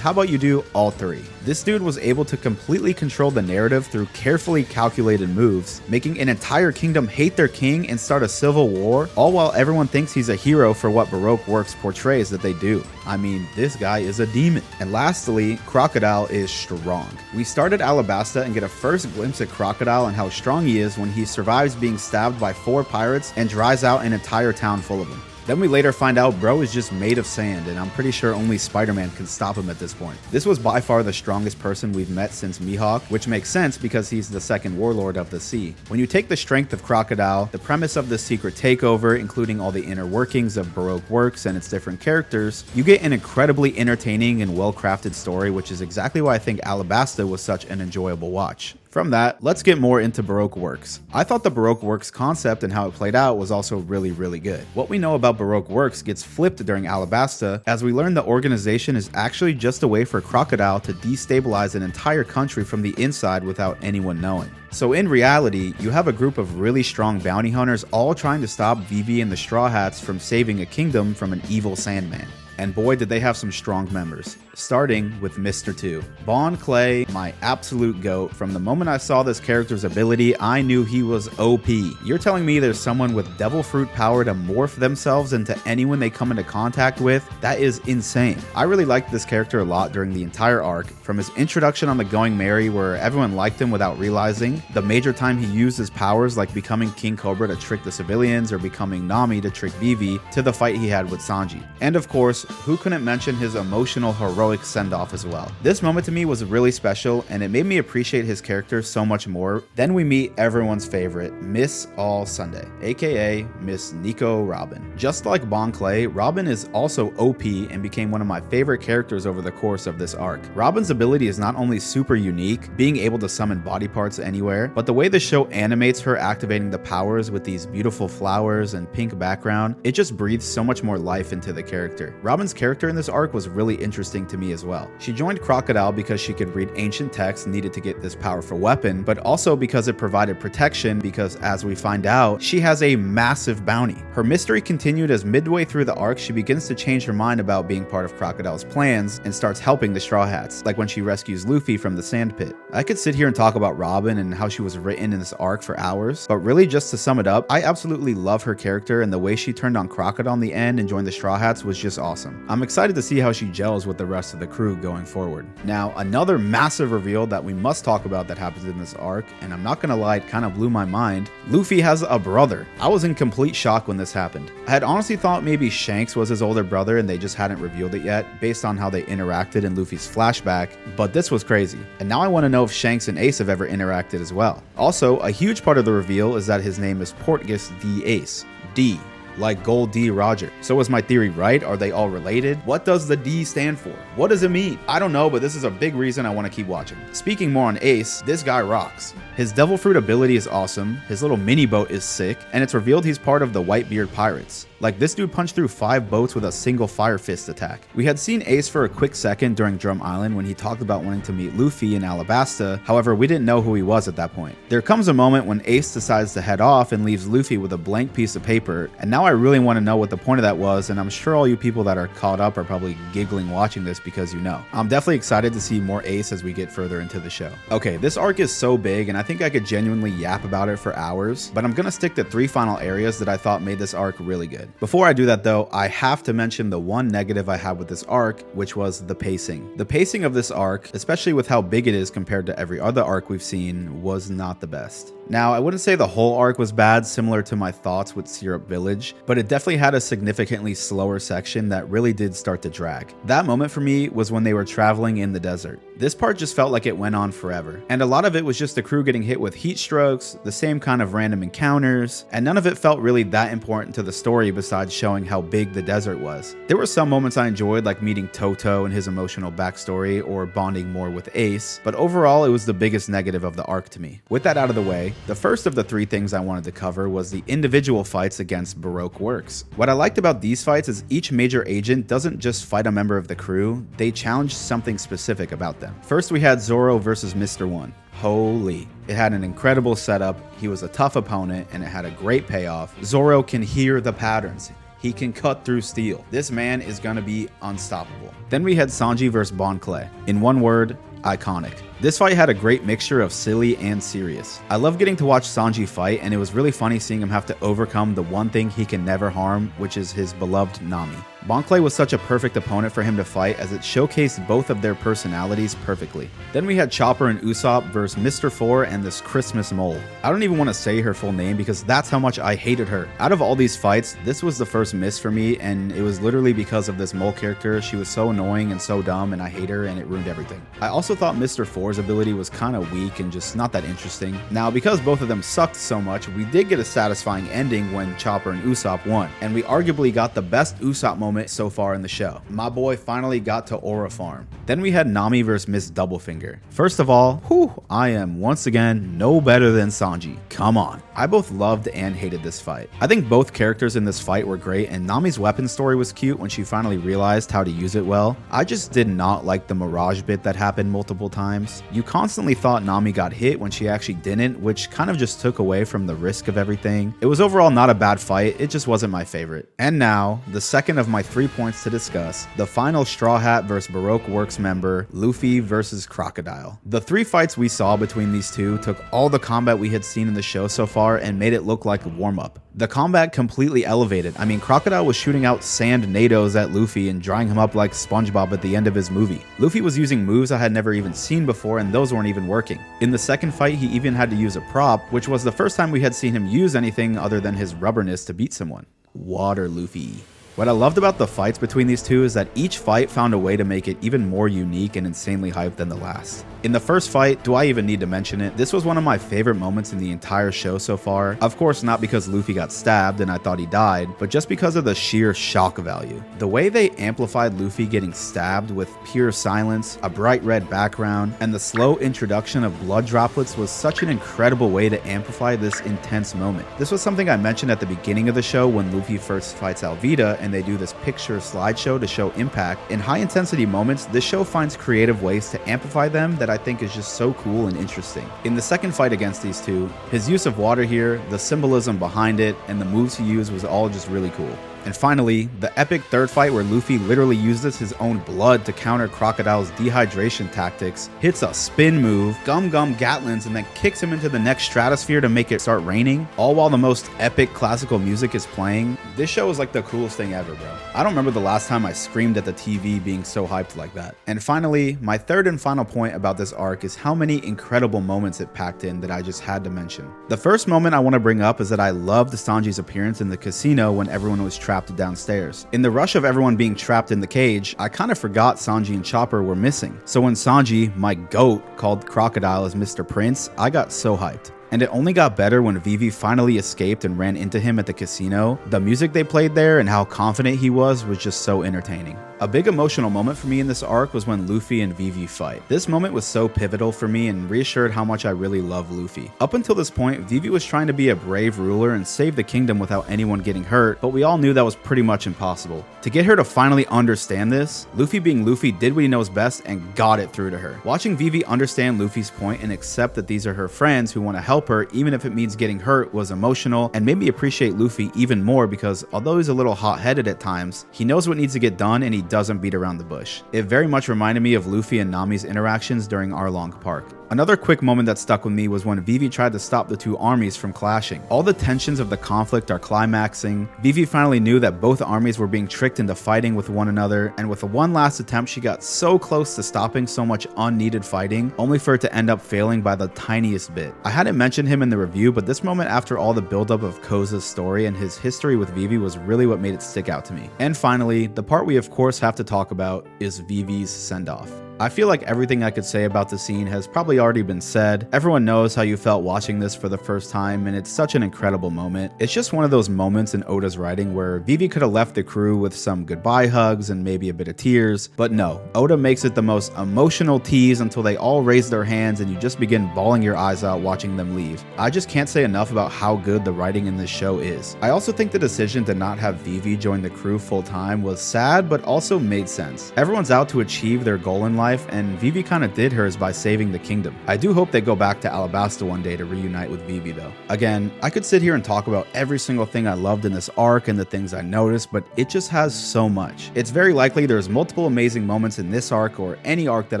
How about you do all 3? This dude was able to completely control the narrative through carefully calculated moves, making an entire kingdom hate their king and start a civil war, all while everyone thinks he's a hero for what Baroque Works portrays that they do. I mean, this guy is a demon. And lastly, Crocodile is strong. We start at Alabasta and get a first glimpse at Crocodile and how strong he is when he survives being stabbed by 4 pirates and dries out an entire town full of them. Then we later find out bro is just made of sand, and I'm pretty sure only Spider-Man can stop him at this point. This was by far the strongest person we've met since Mihawk, which makes sense because he's the second warlord of the sea. When you take the strength of Crocodile, the premise of the secret takeover, including all the inner workings of Baroque Works and its different characters, you get an incredibly entertaining and well-crafted story, which is exactly why I think Alabasta was such an enjoyable watch. From that, let's get more into Baroque Works. I thought the Baroque Works concept and how it played out was also really good. What we know about Baroque Works gets flipped during Alabasta, as we learn the organization is actually just a way for Crocodile to destabilize an entire country from the inside without anyone knowing. So in reality, you have a group of really strong bounty hunters all trying to stop Vivi and the Straw Hats from saving a kingdom from an evil Sandman. And boy did they have some strong members, starting with Mr. 2. Bon Clay, my absolute GOAT. From the moment I saw this character's ability, I knew he was OP. You're telling me there's someone with devil fruit power to morph themselves into anyone they come into contact with? That is insane. I really liked this character a lot during the entire arc, from his introduction on the Going Merry where everyone liked him without realizing, the major time he used his powers like becoming King Cobra to trick the civilians or becoming Nami to trick Vivi, to the fight he had with Sanji. And of course, who couldn't mention his emotional, heroic send-off as well? This moment to me was really special, and it made me appreciate his character so much more. Then we meet everyone's favorite, Miss All Sunday, aka Miss Nico Robin. Just like Bon Clay, Robin is also OP and became one of my favorite characters over the course of this arc. Robin's ability is not only super unique, being able to summon body parts anywhere, but the way the show animates her activating the powers with these beautiful flowers and pink background, it just breathes so much more life into the character. Robin's character in this arc was really interesting to me as well. She joined Crocodile because she could read ancient texts needed to get this powerful weapon, but also because it provided protection because, as we find out, she has a massive bounty. Her mystery continued as midway through the arc she begins to change her mind about being part of Crocodile's plans and starts helping the Straw Hats, like when she rescues Luffy from the sand pit. I could sit here and talk about Robin and how she was written in this arc for hours, but really just to sum it up, I absolutely love her character, and the way she turned on Crocodile in the end and joined the Straw Hats was just awesome. I'm excited to see how she gels with the rest of the crew going forward. Now, another massive reveal that we must talk about that happens in this arc, and I'm not gonna lie, it kind of blew my mind. Luffy has a brother. I was in complete shock when this happened. I had honestly thought maybe Shanks was his older brother and they just hadn't revealed it yet based on how they interacted in Luffy's flashback, but this was crazy. And now I want to know if Shanks and Ace have ever interacted as well. Also, a huge part of the reveal is that his name is Portgas D. Ace. D. Like Gold D. Roger. So was my theory right? Are they all related? What does the D stand for? What does it mean? I don't know, but this is a big reason I want to keep watching. Speaking more on Ace, this guy rocks. His Devil Fruit ability is awesome, his little mini boat is sick, and it's revealed he's part of the Whitebeard Pirates. Like, this dude punched through 5 boats with a single Fire Fist attack. We had seen Ace for a quick second during Drum Island when he talked about wanting to meet Luffy in Alabasta, however we didn't know who he was at that point. There comes a moment when Ace decides to head off and leaves Luffy with a blank piece of paper, and now I really want to know what the point of that was, and I'm sure all you people that are caught up are probably giggling watching this because you know. I'm definitely excited to see more Ace as we get further into the show. Okay, this arc is so big and I think I could genuinely yap about it for hours, but I'm gonna stick to 3 final areas that I thought made this arc really good. Before I do that though, I have to mention the one negative I had with this arc, which was the pacing. The pacing of this arc, especially with how big it is compared to every other arc we've seen, was not the best. Now, I wouldn't say the whole arc was bad, similar to my thoughts with Syrup Village, but it definitely had a significantly slower section that really did start to drag. That moment for me was when they were traveling in the desert. This part just felt like it went on forever, and a lot of it was just the crew getting hit with heat strokes, the same kind of random encounters, and none of it felt really that important to the story besides showing how big the desert was. There were some moments I enjoyed, like meeting Toto and his emotional backstory, or bonding more with Ace, but overall it was the biggest negative of the arc to me. With that out of the way, the first of the 3 things I wanted to cover was the individual fights against Baroque works. What I liked about these fights is each major agent doesn't just fight a member of the crew, they challenge something specific about them. First we had Zoro versus Mr. One. Holy. It had an incredible setup, he was a tough opponent, and it had a great payoff. Zoro can hear the patterns. He can cut through steel. This man is gonna be unstoppable. Then we had Sanji versus Bon Clay. In one word, iconic. This fight had a great mixture of silly and serious. I love getting to watch Sanji fight, and it was really funny seeing him have to overcome the one thing he can never harm, which is his beloved Nami. Bon Clay was such a perfect opponent for him to fight as it showcased both of their personalities perfectly. Then we had Chopper and Usopp versus Mr. Four and this Christmas mole. I don't even want to say her full name because that's how much I hated her. Out of all these fights, this was the first miss for me, and it was literally because of this mole character. She was so annoying and so dumb, and I hate her, and it ruined everything. I also thought Mr. Four's ability was kind of weak and just not that interesting. Now, because both of them sucked so much, we did get a satisfying ending when Chopper and Usopp won, and we arguably got the best Usopp moment so far in the show. My boy finally got to Aura Farm. Then we had Nami versus Miss Doublefinger. First of all, I am once again no better than Sanji. Come on. I both loved and hated this fight. I think both characters in this fight were great, and Nami's weapon story was cute when she finally realized how to use it well. I just did not like the Mirage bit that happened multiple times. You constantly thought Nami got hit when she actually didn't, which kind of just took away from the risk of everything. It was overall not a bad fight, it just wasn't my favorite. And now, the second of my 3 points to discuss, the final Straw Hat versus Baroque Works member, Luffy versus Crocodile. The 3 fights we saw between these two took all the combat we had seen in the show so far and made it look like a warm-up. The combat completely elevated. I mean, Crocodile was shooting out sand nados at Luffy and drying him up like SpongeBob at the end of his movie. Luffy was using moves I had never even seen before, and those weren't even working. In the second fight, he even had to use a prop, which was the first time we had seen him use anything other than his rubberness to beat someone. Water Luffy. What I loved about the fights between these two is that each fight found a way to make it even more unique and insanely hyped than the last. In the first fight, do I even need to mention it? This was one of my favorite moments in the entire show so far. Of course, not because Luffy got stabbed and I thought he died, but just because of the sheer shock value. The way they amplified Luffy getting stabbed with pure silence, a bright red background, and the slow introduction of blood droplets was such an incredible way to amplify this intense moment. This was something I mentioned at the beginning of the show when Luffy first fights Alvida and they do this picture slideshow to show impact. In high intensity moments, this show finds creative ways to amplify them that I think is just so cool and interesting. In the second fight against these two, his use of water here, the symbolism behind it, and the moves he used was all just really cool. And finally, the epic third fight where Luffy literally uses his own blood to counter Crocodile's dehydration tactics, hits a spin move, Gum Gatlins, and then kicks him into the next stratosphere to make it start raining, all while the most epic classical music is playing. This show is like the coolest thing ever, bro. I don't remember the last time I screamed at the TV being so hyped like that. And finally, my third and final point about this arc is how many incredible moments it packed in that I just had to mention. The first moment I want to bring up is that I loved Sanji's appearance in the casino when everyone was trapped downstairs. In the rush of everyone being trapped in the cage, I kind of forgot Sanji and Chopper were missing. So when Sanji, my goat, called Crocodile as Mr. Prince, I got so hyped. And it only got better when Vivi finally escaped and ran into him at the casino. The music they played there and how confident he was just so entertaining. A big emotional moment for me in this arc was when Luffy and Vivi fight. This moment was so pivotal for me and reassured how much I really love Luffy. Up until this point, Vivi was trying to be a brave ruler and save the kingdom without anyone getting hurt, but we all knew that was pretty much impossible. To get her to finally understand this, Luffy being Luffy did what he knows best and got it through to her. Watching Vivi understand Luffy's point and accept that these are her friends who want to help her even if it means getting hurt was emotional and made me appreciate Luffy even more because although he's a little hot-headed at times, he knows what needs to get done and he doesn't beat around the bush. It very much reminded me of Luffy and Nami's interactions during Arlong Park. Another quick moment that stuck with me was when Vivi tried to stop the two armies from clashing. All the tensions of the conflict are climaxing. Vivi finally knew that both armies were being tricked into fighting with one another, and with one last attempt she got so close to stopping so much unneeded fighting, only for it to end up failing by the tiniest bit. I hadn't mentioned him in the review, but this moment after all the buildup of Koza's story and his history with Vivi was really what made it stick out to me. And finally, the part we of course have to talk about is Vivi's send-off. I feel like everything I could say about the scene has probably already been said. Everyone knows how you felt watching this for the first time, and it's such an incredible moment. It's just one of those moments in Oda's writing where Vivi could have left the crew with some goodbye hugs and maybe a bit of tears, but no, Oda makes it the most emotional tease until they all raise their hands and you just begin bawling your eyes out watching them leave. I just can't say enough about how good the writing in this show is. I also think the decision to not have Vivi join the crew full time was sad, but also made sense. Everyone's out to achieve their goal in life, and Vivi kind of did hers by saving the kingdom. I do hope they go back to Alabasta one day to reunite with Vivi though. Again, I could sit here and talk about every single thing I loved in this arc and the things I noticed, but it just has so much. It's very likely there's multiple amazing moments in this arc or any arc that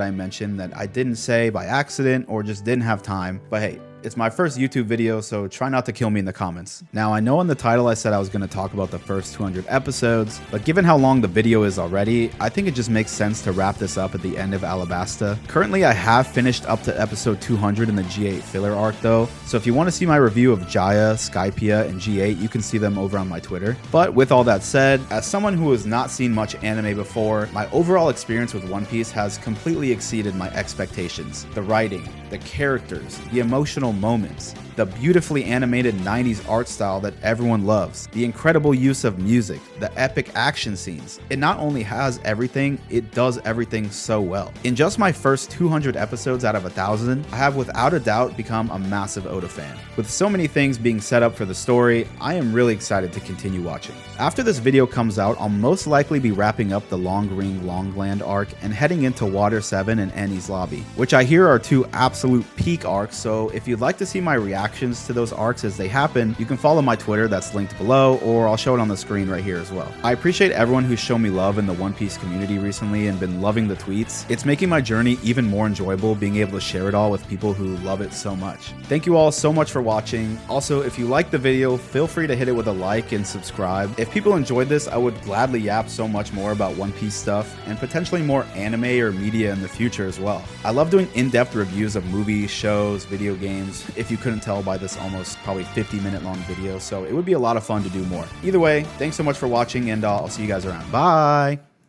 I mentioned that I didn't say by accident or just didn't have time, but hey, it's my first YouTube video, so try not to kill me in the comments. Now, I know in the title I said I was going to talk about the first 200 episodes, but given how long the video is already, I think it just makes sense to wrap this up at the end of Alabasta. Currently, I have finished up to episode 200 in the G8 filler arc though, so if you want to see my review of Jaya, Skypiea, and G8, you can see them over on my Twitter. But with all that said, as someone who has not seen much anime before, my overall experience with One Piece has completely exceeded my expectations. The writing, the characters, the emotional moments, the beautifully animated 90s art style that everyone loves, the incredible use of music, the epic action scenes. It not only has everything, it does everything so well. In just my first 200 episodes out of 1,000, I have without a doubt become a massive Oda fan. With so many things being set up for the story, I am really excited to continue watching. After this video comes out, I'll most likely be wrapping up the Long Ring Longland arc and heading into Water 7 and Annie's Lobby, which I hear are two absolute peak arcs, so if you'd like to see my reactions to those arcs as they happen, you can follow my Twitter that's linked below, or I'll show it on the screen right here as well. I appreciate everyone who's shown me love in the One Piece community recently and been loving the tweets. It's making my journey even more enjoyable being able to share it all with people who love it so much. Thank you all so much for watching. Also, if you liked the video, feel free to hit it with a like and subscribe. If people enjoyed this, I would gladly yap so much more about One Piece stuff and potentially more anime or media in the future as well. I love doing in-depth reviews of movies, shows, video games, if you couldn't tell by this almost probably 50-minute long video. So it would be a lot of fun to do more. Either way, thanks so much for watching, and I'll see you guys around. Bye!